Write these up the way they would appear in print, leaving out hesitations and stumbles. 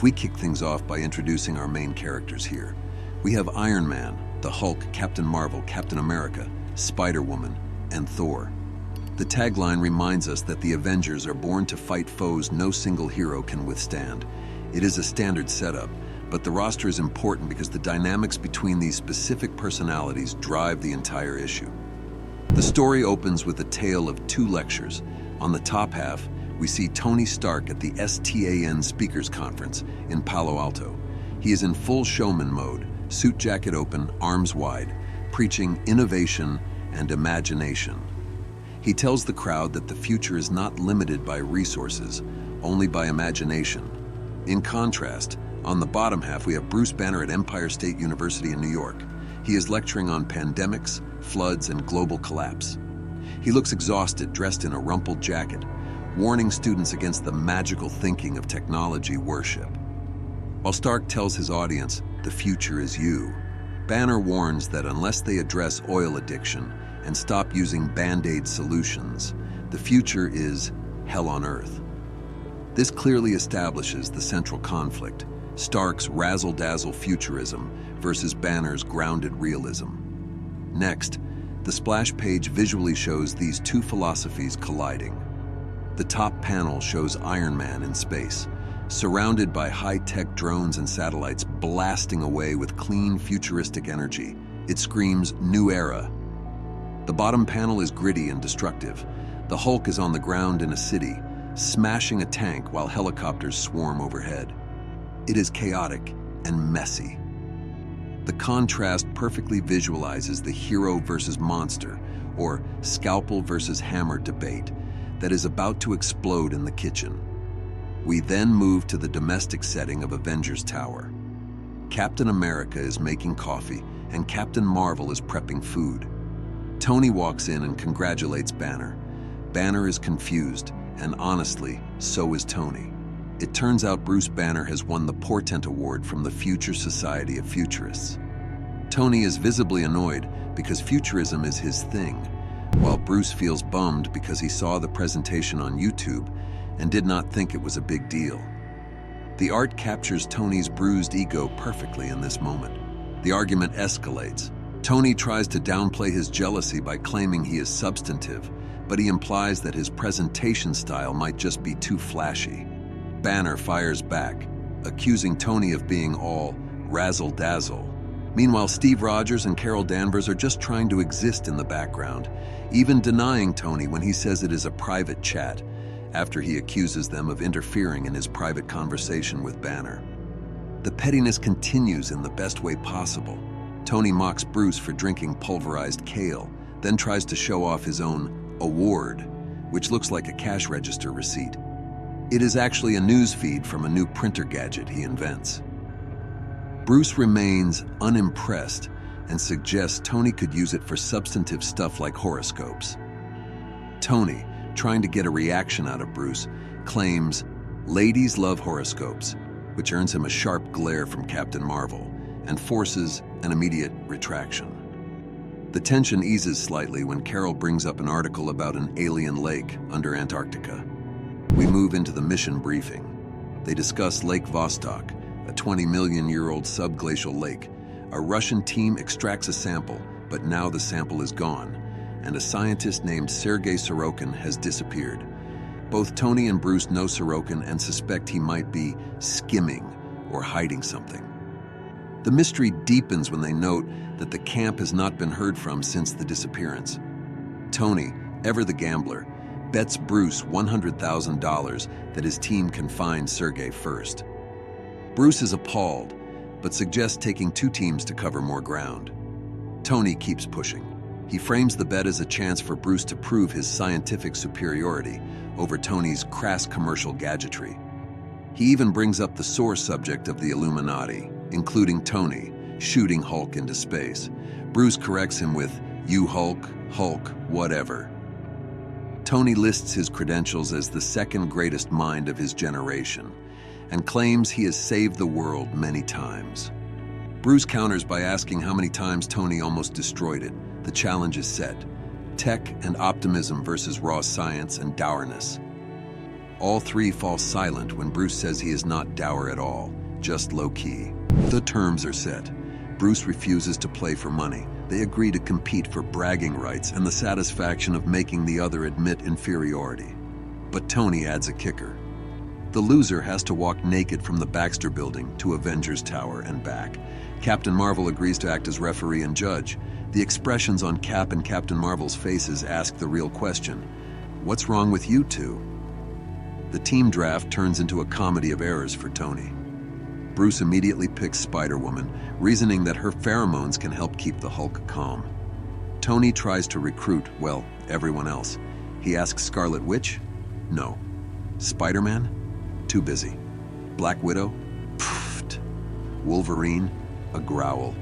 If we kick things off by introducing our main characters here, we have Iron Man, the Hulk, Captain Marvel, Captain America, Spider-Woman, and Thor. The tagline reminds us that the Avengers are born to fight foes no single hero can withstand. It is a standard setup, but the roster is important because the dynamics between these specific personalities drive the entire issue. The story opens with a tale of two lectures. On the top half, we see Tony Stark at the STAN Speakers Conference in Palo Alto. He is in full showman mode, suit jacket open, arms wide, preaching innovation and imagination. He tells the crowd that the future is not limited by resources, only by imagination. In contrast, on the bottom half, we have Bruce Banner at Empire State University in New York. He is lecturing on pandemics, floods, and global collapse. He looks exhausted, dressed in a rumpled jacket, warning students against the magical thinking of technology worship. While Stark tells his audience, "The future is you," Banner warns that unless they address oil addiction and stop using Band-Aid solutions, the future is hell on Earth. This clearly establishes the central conflict: Stark's razzle-dazzle futurism versus Banner's grounded realism. Next, the splash page visually shows these two philosophies colliding. The top panel shows Iron Man in space, surrounded by high-tech drones and satellites blasting away with clean, futuristic energy. It screams new era. The bottom panel is gritty and destructive. The Hulk is on the ground in a city, smashing a tank while helicopters swarm overhead. It is chaotic and messy. The contrast perfectly visualizes the hero versus monster, or scalpel versus hammer debate that is about to explode in the kitchen. We then move to the domestic setting of Avengers Tower. Captain America is making coffee, and Captain Marvel is prepping food. Tony walks in and congratulates Banner. Banner is confused, and honestly, so is Tony. It turns out Bruce Banner has won the Portent Award from the Future Society of Futurists. Tony is visibly annoyed because futurism is his thing, while Bruce feels bummed because he saw the presentation on YouTube and did not think it was a big deal. The art captures Tony's bruised ego perfectly in this moment. The argument escalates. Tony tries to downplay his jealousy by claiming he is substantive, but he implies that his presentation style might just be too flashy. Banner fires back, accusing Tony of being all razzle-dazzle. Meanwhile, Steve Rogers and Carol Danvers are just trying to exist in the background, even denying Tony when he says it is a private chat, after he accuses them of interfering in his private conversation with Banner. The pettiness continues in the best way possible. Tony mocks Bruce for drinking pulverized kale, then tries to show off his own award, which looks like a cash register receipt. It is actually a news feed from a new printer gadget he invents. Bruce remains unimpressed and suggests Tony could use it for substantive stuff like horoscopes. Tony, trying to get a reaction out of Bruce, claims ladies love horoscopes, which earns him a sharp glare from Captain Marvel and forces an immediate retraction. The tension eases slightly when Carol brings up an article about an alien lake under Antarctica. We move into the mission briefing. They discuss Lake Vostok, a 20-million-year-old subglacial lake. A Russian team extracts a sample, but now the sample is gone, and a scientist named Sergei Sorokin has disappeared. Both Tony and Bruce know Sorokin and suspect he might be skimming or hiding something. The mystery deepens when they note that the camp has not been heard from since the disappearance. Tony, ever the gambler, bets Bruce $100,000 that his team can find Sergei first. Bruce is appalled, but suggests taking two teams to cover more ground. Tony keeps pushing. He frames the bet as a chance for Bruce to prove his scientific superiority over Tony's crass commercial gadgetry. He even brings up the sore subject of the Illuminati, including Tony shooting Hulk into space. Bruce corrects him with, "You Hulk, whatever." Tony lists his credentials as the second greatest mind of his generation and claims he has saved the world many times. Bruce counters by asking how many times Tony almost destroyed it. The challenge is set: tech and optimism versus raw science and dourness. All three fall silent when Bruce says he is not dour at all, just low-key. The terms are set. Bruce refuses to play for money. They agree to compete for bragging rights and the satisfaction of making the other admit inferiority. But Tony adds a kicker. The loser has to walk naked from the Baxter Building to Avengers Tower and back. Captain Marvel agrees to act as referee and judge. The expressions on Cap and Captain Marvel's faces ask the real question. What's wrong with you two? The team draft turns into a comedy of errors for Tony. Bruce immediately picks Spider-Woman, reasoning that her pheromones can help keep the Hulk calm. Tony tries to recruit, well, everyone else. He asks Scarlet Witch? No. Spider-Man? Too busy. Black Widow? Pfft. Wolverine? A growl.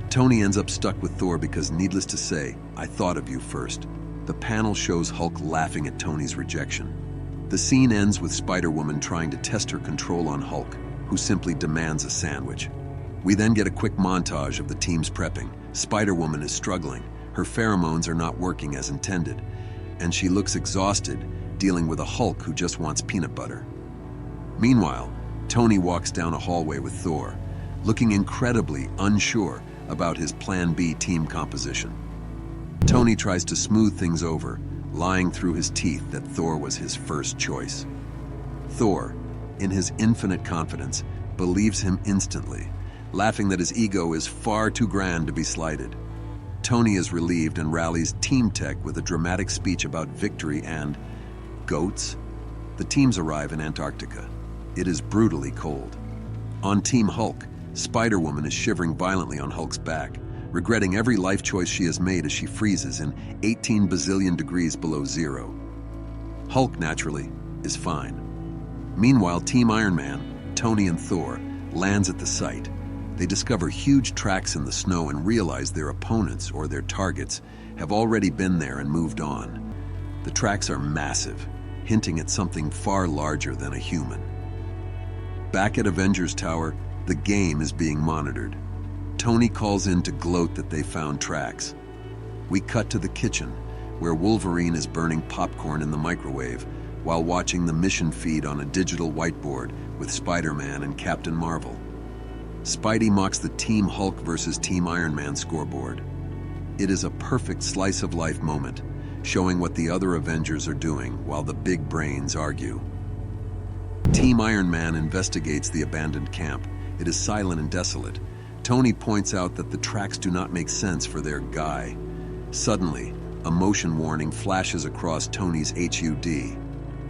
Tony ends up stuck with Thor because, needless to say, I thought of you first. The panel shows Hulk laughing at Tony's rejection. The scene ends with Spider-Woman trying to test her control on Hulk, who simply demands a sandwich. We then get a quick montage of the team's prepping. Spider-Woman is struggling. Her pheromones are not working as intended, and she looks exhausted, dealing with a Hulk who just wants peanut butter. Meanwhile, Tony walks down a hallway with Thor, looking incredibly unsure about his Plan B team composition. Tony tries to smooth things over, lying through his teeth that Thor was his first choice. Thor, in his infinite confidence, believes him instantly, laughing that his ego is far too grand to be slighted. Tony is relieved and rallies Team Tech with a dramatic speech about victory and goats. The teams arrive in Antarctica. It is brutally cold. On Team Hulk, Spider-Woman is shivering violently on Hulk's back, regretting every life choice she has made as she freezes in 18 bazillion degrees below zero. Hulk, naturally, is fine. Meanwhile, Team Iron Man, Tony and Thor, lands at the site. They discover huge tracks in the snow and realize their opponents, or their targets, have already been there and moved on. The tracks are massive, hinting at something far larger than a human. Back at Avengers Tower, the game is being monitored. Tony calls in to gloat that they found tracks. We cut to the kitchen, where Wolverine is burning popcorn in the microwave while watching the mission feed on a digital whiteboard with Spider-Man and Captain Marvel. Spidey mocks the Team Hulk versus Team Iron Man scoreboard. It is a perfect slice-of-life moment, showing what the other Avengers are doing while the big brains argue. Team Iron Man investigates the abandoned camp. It is silent and desolate. Tony points out that the tracks do not make sense for their guy. Suddenly, a motion warning flashes across Tony's HUD.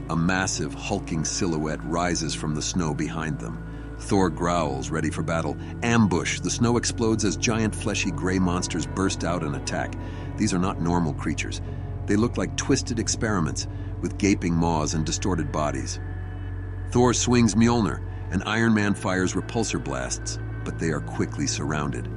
A massive, hulking silhouette rises from the snow behind them. Thor growls, ready for battle. Ambush! The snow explodes as giant fleshy gray monsters burst out and attack. These are not normal creatures. They look like twisted experiments, with gaping maws and distorted bodies. Thor swings Mjolnir, and Iron Man fires repulsor blasts, but they are quickly surrounded.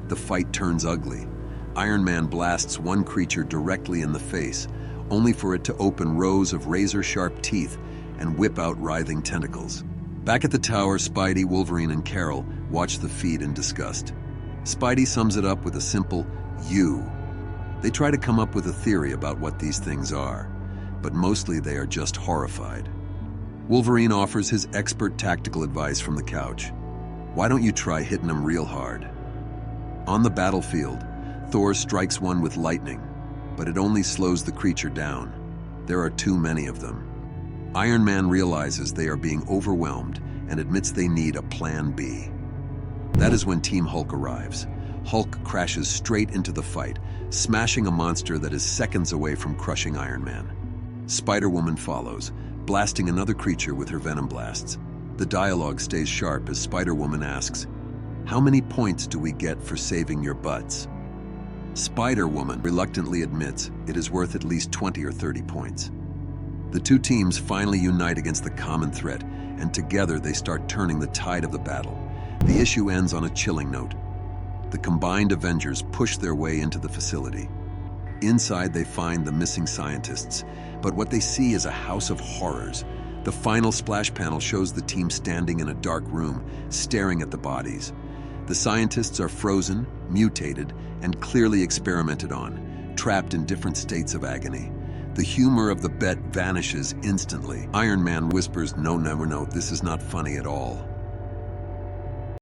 The fight turns ugly. Iron Man blasts one creature directly in the face, only for it to open rows of razor-sharp teeth and whip out writhing tentacles. Back at the tower, Spidey, Wolverine, and Carol watch the feed in disgust. Spidey sums it up with a simple, "you." They try to come up with a theory about what these things are, but mostly they are just horrified. Wolverine offers his expert tactical advice from the couch. Why don't you try hitting them real hard? On the battlefield, Thor strikes one with lightning, but it only slows the creature down. There are too many of them. Iron Man realizes they are being overwhelmed and admits they need a plan B. That is when Team Hulk arrives. Hulk crashes straight into the fight, smashing a monster that is seconds away from crushing Iron Man. Spider-Woman follows, blasting another creature with her venom blasts. The dialogue stays sharp as Spider-Woman asks, "How many points do we get for saving your butts?" Spider-Woman reluctantly admits it is worth at least 20 or 30 points. The two teams finally unite against the common threat, and together they start turning the tide of the battle. The issue ends on a chilling note. The combined Avengers push their way into the facility. Inside, they find the missing scientists, but what they see is a house of horrors. The final splash panel shows the team standing in a dark room, staring at the bodies. The scientists are frozen, mutated, and clearly experimented on, trapped in different states of agony. The humor of the bet vanishes instantly. Iron Man whispers, "No, no, no, this is not funny at all."